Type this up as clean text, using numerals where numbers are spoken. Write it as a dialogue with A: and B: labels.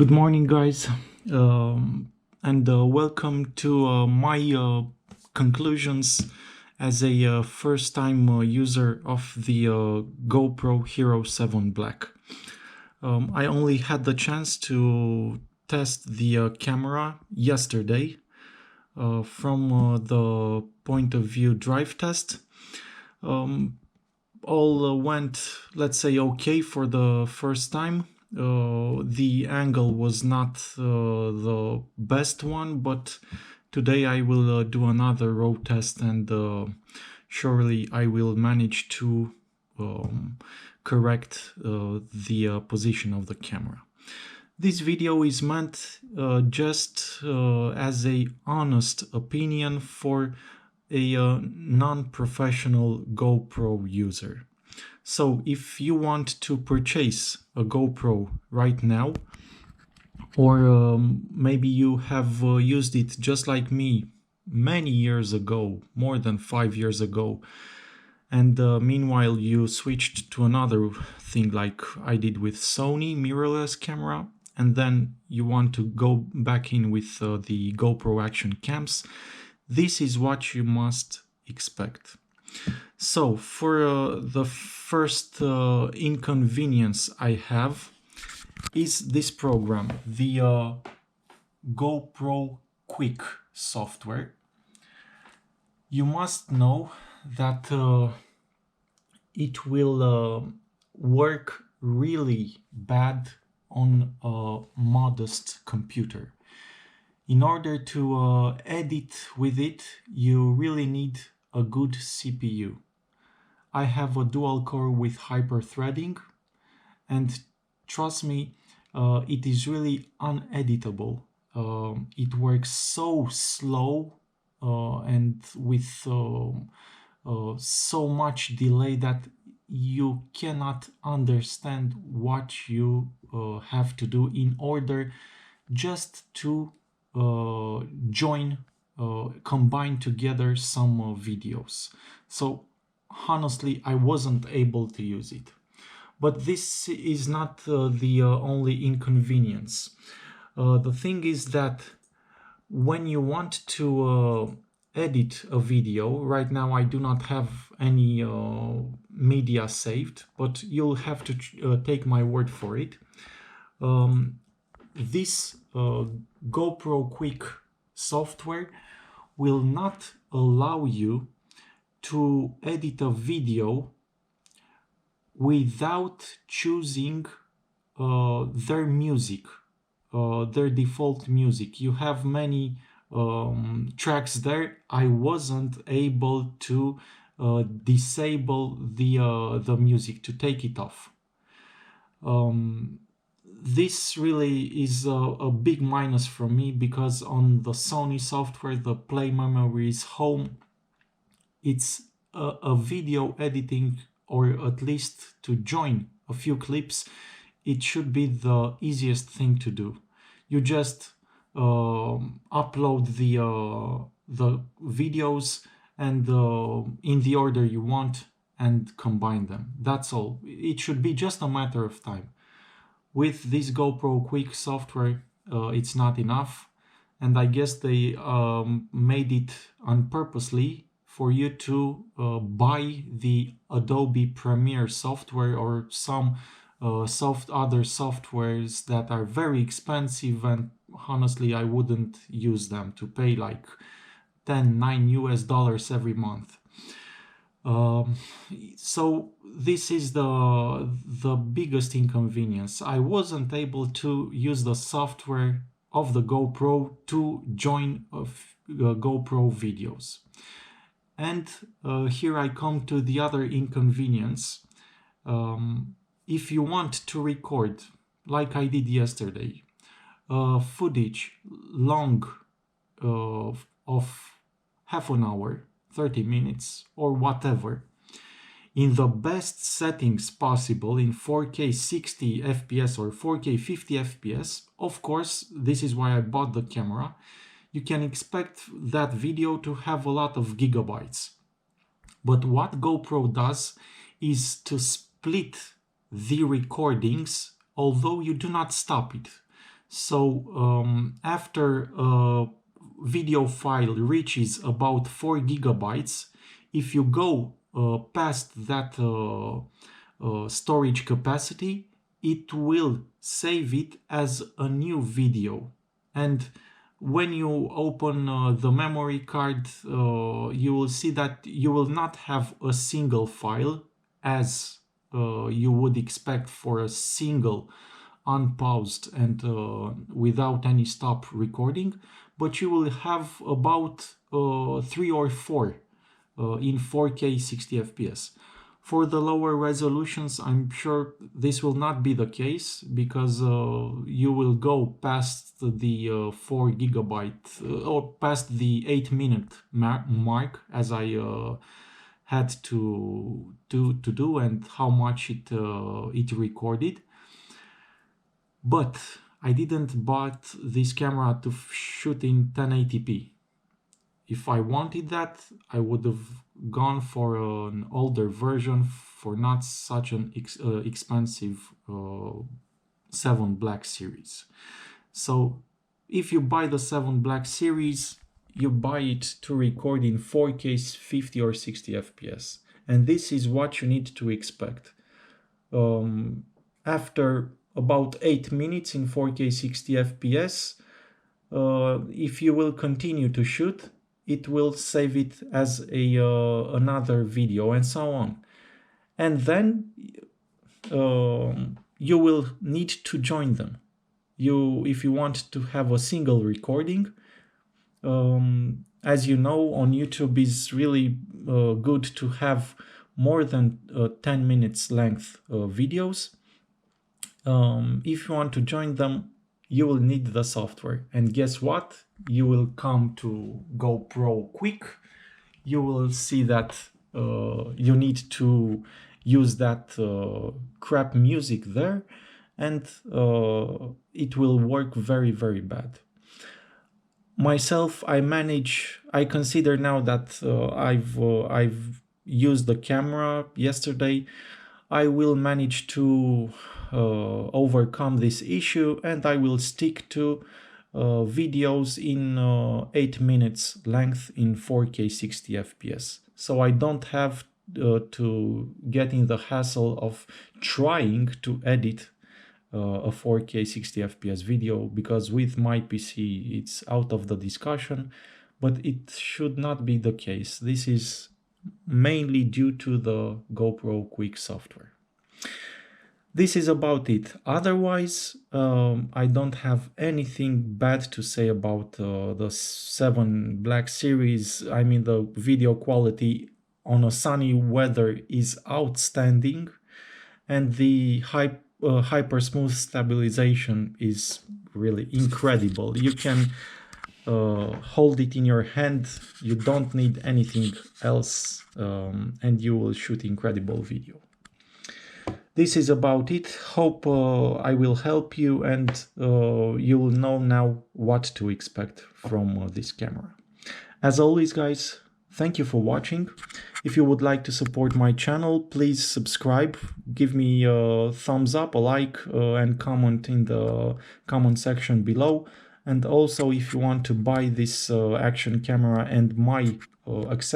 A: Good morning, guys, and welcome to my conclusions as a first-time user of the GoPro HERO7 Black. I only had the chance to test the camera yesterday from the point of view drive test. All went, let's say, okay for the first time. The angle was not the best one, but today I will do another road test, and surely I will manage to correct the position of the camera. This video is meant just as a honest opinion for a non-professional GoPro user. So if you want to purchase a GoPro right now, or maybe you have used it just like me many years ago, more than 5 years ago, and meanwhile you switched to another thing like I did with Sony mirrorless camera, and then you want to go back in with the GoPro action cams, this is what you must expect. So for the first inconvenience I have is this program, the GoPro Quick software. You must know that it will work really bad on a modest computer. In order to edit with it, you really need a good CPU. I have a dual core with hyper-threading, and trust me, it is really uneditable. It works so slow and with so much delay that you cannot understand what you have to do in order just to combine together some videos. So honestly, I wasn't able to use it. But this is not the only inconvenience. The thing is that when you want to edit a video, right now I do not have any media saved, but you'll have to take my word for it. This GoPro Quick software will not allow you to edit a video without choosing their music, their default music. You have many tracks there. I wasn't able to disable the music, to take it off. This really is a big minus for me, because on the Sony software, the play memory is home. It's a video editing, or at least to join a few clips, it should be the easiest thing to do. You just upload the videos and in the order you want and combine them. That's all. It should be just a matter of time. With this GoPro Quick software, it's not enough, and I guess they made it purposely for you to buy the Adobe Premiere software or some other softwares that are very expensive, and honestly I wouldn't use them to pay like $9 US every month. So this is the biggest inconvenience. I wasn't able to use the software of the GoPro to join GoPro videos. And here I come to the other inconvenience. If you want to record, like I did yesterday, footage long of half an hour, 30 minutes, or whatever, in the best settings possible, in 4K 60 FPS or 4K 50 FPS, of course, this is why I bought the camera, you can expect that video to have a lot of gigabytes. But what GoPro does is to split the recordings, although you do not stop it. So after a video file reaches about 4 gigabytes, if you go past that storage capacity, it will save it as a new video. And when you open the memory card, you will see that you will not have a single file as you would expect for a single unpaused and without any stop recording, but you will have about 3 or 4 in 4K 60 FPS. For the lower resolutions, I'm sure this will not be the case, because you will go past the 4 gigabyte or past the 8-minute mark, as I had to do, and how much it recorded. But I didn't bought this camera to shoot in 1080p. If I wanted that, I would have gone for an older version for not such an expensive 7 Black series. So if you buy the 7 Black series, you buy it to record in 4K 50 or 60 FPS. And this is what you need to expect. After about 8 minutes in 4K 60 FPS, if you will continue to shoot, it will save it as another video, and so on. And then you will need to join them. If you want to have a single recording, as you know, on YouTube is really good to have more than 10 minutes length videos. If you want to join them, you will need the software. And guess what? You will come to GoPro quick. You will see that you need to use that crap music there, and it will work very, very bad. Myself, I consider now that I've used the camera yesterday, I will manage to overcome this issue, and I will stick to videos in 8 minutes length in 4K 60 FPS. So I don't have to get in the hassle of trying to edit a 4K 60 FPS video, because with my PC it's out of the discussion, but it should not be the case. This is mainly due to the GoPro Quick software. This is about it. Otherwise, I don't have anything bad to say about the 7 Black series. I mean, the video quality on a sunny weather is outstanding, and the hyper smooth stabilization is really incredible. You can hold it in your hand, you don't need anything else, and you will shoot incredible video. This is about it. Hope I will help you, and you will know now what to expect from this camera. As always, guys, thank you for watching. If you would like to support my channel, please subscribe, give me a thumbs up, a like, and comment in the comment section below. And also, if you want to buy this action camera and my accessories,